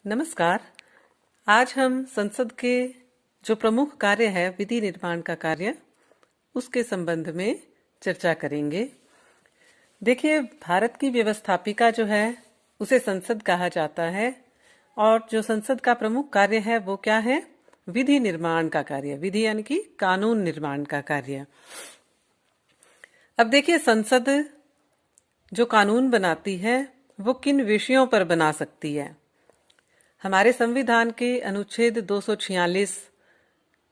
नमस्कार। आज हम संसद के जो प्रमुख कार्य है विधि निर्माण का कार्य, उसके संबंध में चर्चा करेंगे। देखिए, भारत की व्यवस्थापिका जो है उसे संसद कहा जाता है और जो संसद का प्रमुख कार्य है वो क्या है? विधि निर्माण का कार्य। विधि यानी कि कानून निर्माण का कार्य। अब देखिए, संसद जो कानून बनाती है वो किन विषयों पर बना सकती है? हमारे संविधान के अनुच्छेद 246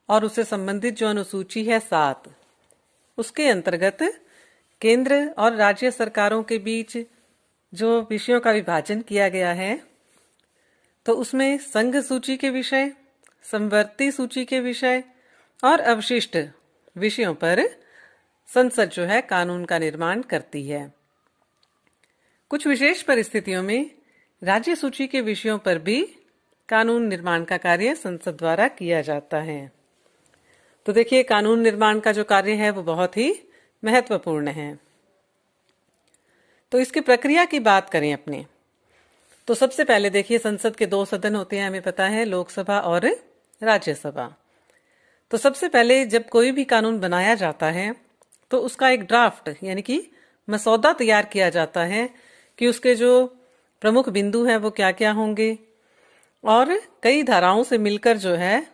और उससे संबंधित जो अनुसूची है 7, उसके अंतर्गत केंद्र और राज्य सरकारों के बीच जो विषयों का विभाजन किया गया है, तो उसमें संघ सूची के विषय, समवर्ती सूची के विषय और अवशिष्ट विषयों पर संसद जो है कानून का निर्माण करती है। कुछ विशेष परिस्थितियों में राज्य सूची के विषयों पर भी कानून निर्माण का कार्य संसद द्वारा किया जाता है। तो देखिए, कानून निर्माण का जो कार्य है वो बहुत ही महत्वपूर्ण है। तो इसकी प्रक्रिया की बात करें अपने, तो सबसे पहले देखिए, संसद के 2 सदन होते हैं, हमें पता है, लोकसभा और राज्यसभा। तो सबसे पहले जब कोई भी कानून बनाया जाता है तो उसका एक ड्राफ्ट यानी कि मसौदा तैयार किया जाता है कि उसके जो प्रमुख बिंदु हैं वो क्या क्या होंगे, और कई धाराओं से मिलकर जो है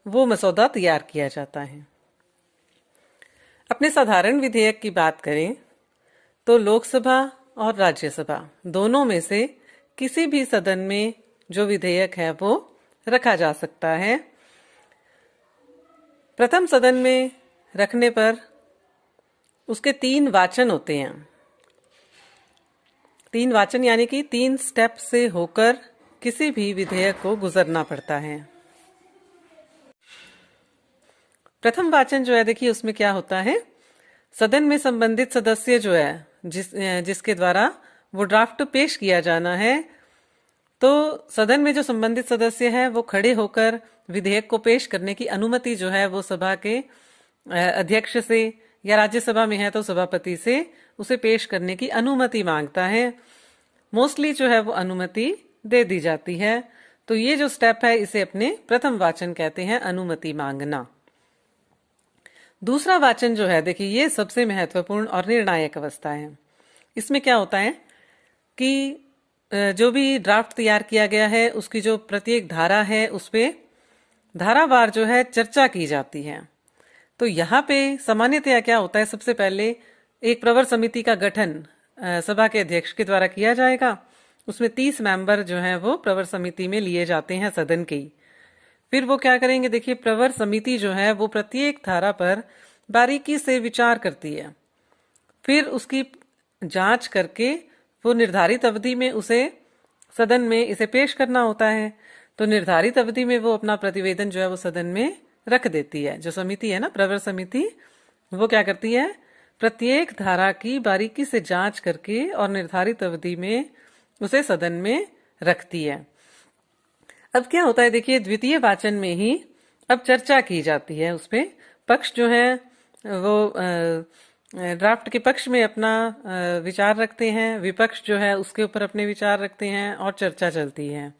वो मसौदा तैयार किया जाता है। अपने साधारण विधेयक की बात करें तो लोकसभा और राज्यसभा दोनों में से किसी भी सदन में जो विधेयक है वो रखा जा सकता है। प्रथम सदन में रखने पर उसके 3 वाचन होते हैं। 3 वाचन यानी कि 3 स्टेप से होकर किसी भी विधेयक को गुजरना पड़ता है। प्रथम वाचन जो है, देखिए उसमें क्या होता है, सदन में संबंधित सदस्य जो है जिसके द्वारा वो ड्राफ्ट पेश किया जाना है, तो सदन में जो संबंधित सदस्य है वो खड़े होकर विधेयक को पेश करने की अनुमति जो है वो सभा के अध्यक्ष से, या राज्यसभा में है तो सभापति से उसे पेश करने की अनुमति मांगता है। मोस्टली जो है वो अनुमति दे दी जाती है। तो ये जो स्टेप है इसे अपने प्रथम वाचन कहते हैं, अनुमति मांगना। दूसरा वाचन जो है, देखिए ये सबसे महत्वपूर्ण और निर्णायक अवस्था है। इसमें क्या होता है कि जो भी ड्राफ्ट तैयार किया गया है उसकी जो प्रत्येक धारा है उस पे धारावार जो है चर्चा की जाती है। तो यहाँ पे सामान्यतया क्या होता है, सबसे पहले एक प्रवर समिति का गठन सभा के अध्यक्ष के द्वारा किया जाएगा। उसमें 30 मेंबर जो हैं वो प्रवर समिति में लिए जाते हैं सदन के ही। फिर वो क्या करेंगे, देखिए प्रवर समिति जो है वो प्रत्येक धारा पर बारीकी से विचार करती है। फिर उसकी जांच करके वो निर्धारित अवधि में उसे सदन में इसे पेश करना होता है। तो निर्धारित अवधि में वो अपना प्रतिवेदन जो है वो सदन में रख देती है। जो समिति है ना, प्रवर समिति, वो क्या करती है, प्रत्येक धारा की बारीकी से जांच करके और निर्धारित अवधि में उसे सदन में रखती है। अब क्या होता है, देखिए द्वितीय वाचन में ही अब चर्चा की जाती है। उसपे पक्ष जो है वो ड्राफ्ट के पक्ष में अपना विचार रखते हैं, विपक्ष जो है उसके ऊपर अपने विचार रखते हैं और चर्चा चलती है।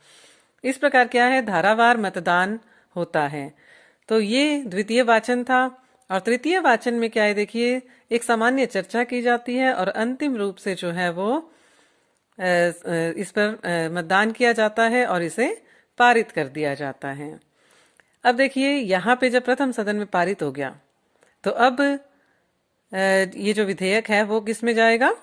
इस प्रकार क्या है, धारावार मतदान होता है। तो ये द्वितीय वाचन था। और तृतीय वाचन में क्या है, देखिए एक सामान्य चर्चा की जाती है और अंतिम रूप से जो है वो इस पर मतदान किया जाता है और इसे पारित कर दिया जाता है। अब देखिए, यहाँ पे जब प्रथम सदन में पारित हो गया तो अब ये जो विधेयक है वो किस में जाएगा,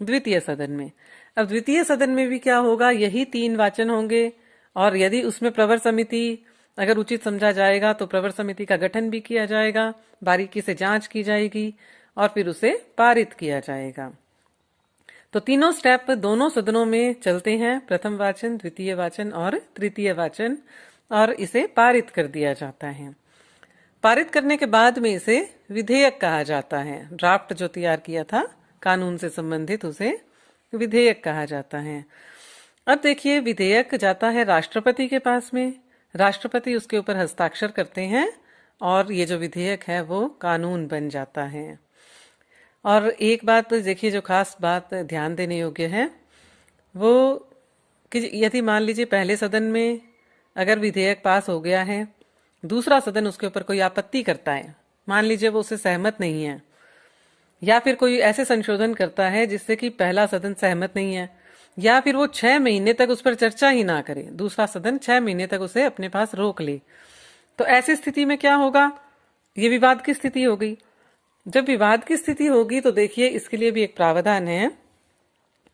द्वितीय सदन में। अब द्वितीय सदन में भी क्या होगा, यही 3 वाचन होंगे। और यदि उसमें प्रवर समिति अगर उचित समझा जाएगा तो प्रवर समिति का गठन भी किया जाएगा, बारीकी से जांच की जाएगी और फिर उसे पारित किया जाएगा। तो तीनों स्टेप दोनों सदनों में चलते हैं, प्रथम वाचन, द्वितीय वाचन और तृतीय वाचन, और इसे पारित कर दिया जाता है। पारित करने के बाद में इसे विधेयक कहा जाता है। ड्राफ्ट जो तैयार किया था कानून से संबंधित, उसे विधेयक कहा जाता है। अब देखिए, विधेयक जाता है राष्ट्रपति के पास में, राष्ट्रपति उसके ऊपर हस्ताक्षर करते हैं और ये जो विधेयक है वो कानून बन जाता है। और एक बात देखिए, जो खास बात ध्यान देने योग्य है वो कि यदि मान लीजिए पहले सदन में अगर विधेयक पास हो गया है, दूसरा सदन उसके ऊपर कोई आपत्ति करता है, मान लीजिए वो उससे सहमत नहीं है, या फिर कोई ऐसे संशोधन करता है जिससे कि पहला सदन सहमत नहीं है, या फिर वो 6 महीने तक उस पर चर्चा ही ना करे, दूसरा सदन 6 महीने तक उसे अपने पास रोक ले, तो ऐसी स्थिति में क्या होगा? ये विवाद की स्थिति हो गई। जब विवाद की स्थिति होगी तो देखिए इसके लिए भी एक प्रावधान है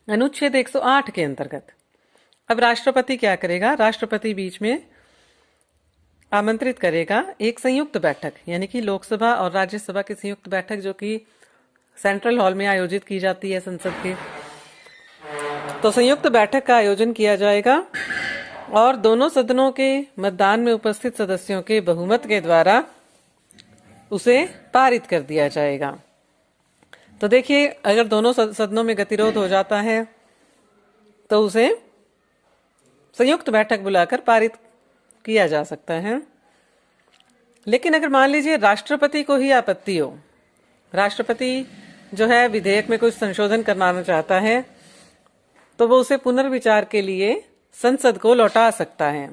अनुच्छेद 108 के अंतर्गत। अब राष्ट्रपति क्या करेगा? राष्ट्रपति बीच में आमंत्रित करेगा एक संयुक्त बैठक, यानी कि लोकसभा और राज्यसभा की संयुक्त बैठक, जो कि सेंट्रल हॉल में आयोजित की जाती है संसद के। तो संयुक्त बैठक का आयोजन किया जाएगा और दोनों सदनों के मतदान में उपस्थित सदस्यों के बहुमत के द्वारा उसे पारित कर दिया जाएगा। तो देखिए अगर दोनों सदनों में गतिरोध हो जाता है तो उसे संयुक्त बैठक बुलाकर पारित किया जा सकता है। लेकिन अगर मान लीजिए राष्ट्रपति को ही आपत्ति हो, राष्ट्रपति जो है विधेयक में कुछ संशोधन करवाना चाहता है, तो वो उसे पुनर्विचार के लिए संसद को लौटा सकता है।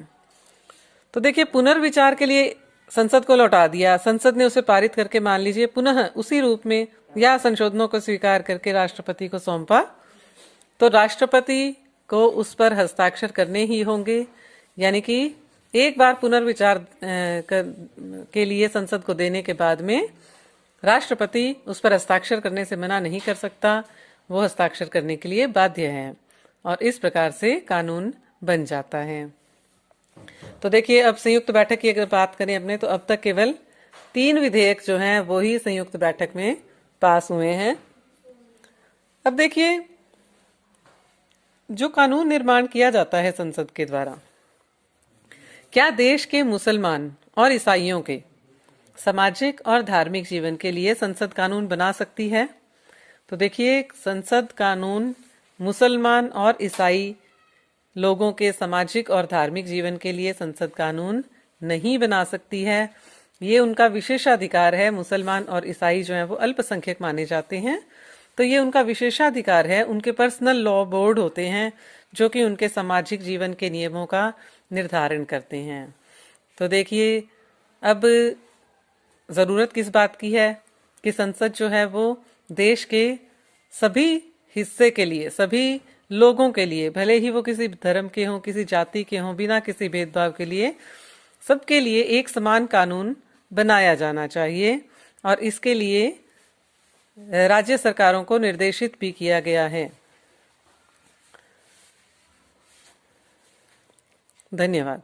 तो देखिए पुनर्विचार के लिए संसद को लौटा दिया, संसद ने उसे पारित करके मान लीजिए पुनः उसी रूप में या संशोधनों को स्वीकार करके राष्ट्रपति को सौंपा, तो राष्ट्रपति को उस पर हस्ताक्षर करने ही होंगे। यानी कि एक बार पुनर्विचार के लिए संसद को देने के बाद में राष्ट्रपति उस पर हस्ताक्षर करने से मना नहीं कर सकता, वो हस्ताक्षर करने के लिए बाध्य है और इस प्रकार से कानून बन जाता है। तो देखिए अब संयुक्त बैठक की अगर बात करें अपने, तो अब तक केवल 3 विधेयक जो हैं वो ही संयुक्त बैठक में पास हुए हैं। अब देखिए जो कानून निर्माण किया जाता है संसद के द्वारा, क्या देश के मुसलमान और ईसाइयों के सामाजिक और धार्मिक जीवन के लिए संसद कानून बना सकती है? तो देखिए संसद कानून मुसलमान और ईसाई लोगों के सामाजिक और धार्मिक जीवन के लिए संसद कानून नहीं बना सकती है। ये उनका विशेषाधिकार है। मुसलमान और ईसाई जो हैं वो अल्पसंख्यक माने जाते हैं, तो ये उनका विशेषाधिकार है। उनके पर्सनल लॉ बोर्ड होते हैं जो कि उनके सामाजिक जीवन के नियमों का निर्धारण करते हैं। तो देखिए अब जरूरत किस बात की है कि संसद जो है वो देश के सभी हिस्से के लिए, सभी लोगों के लिए, भले ही वो किसी धर्म के हों, किसी जाति के हों, बिना किसी भेदभाव के लिए, सबके लिए एक समान कानून बनाया जाना चाहिए और इसके लिए राज्य सरकारों को निर्देशित भी किया गया है। धन्यवाद।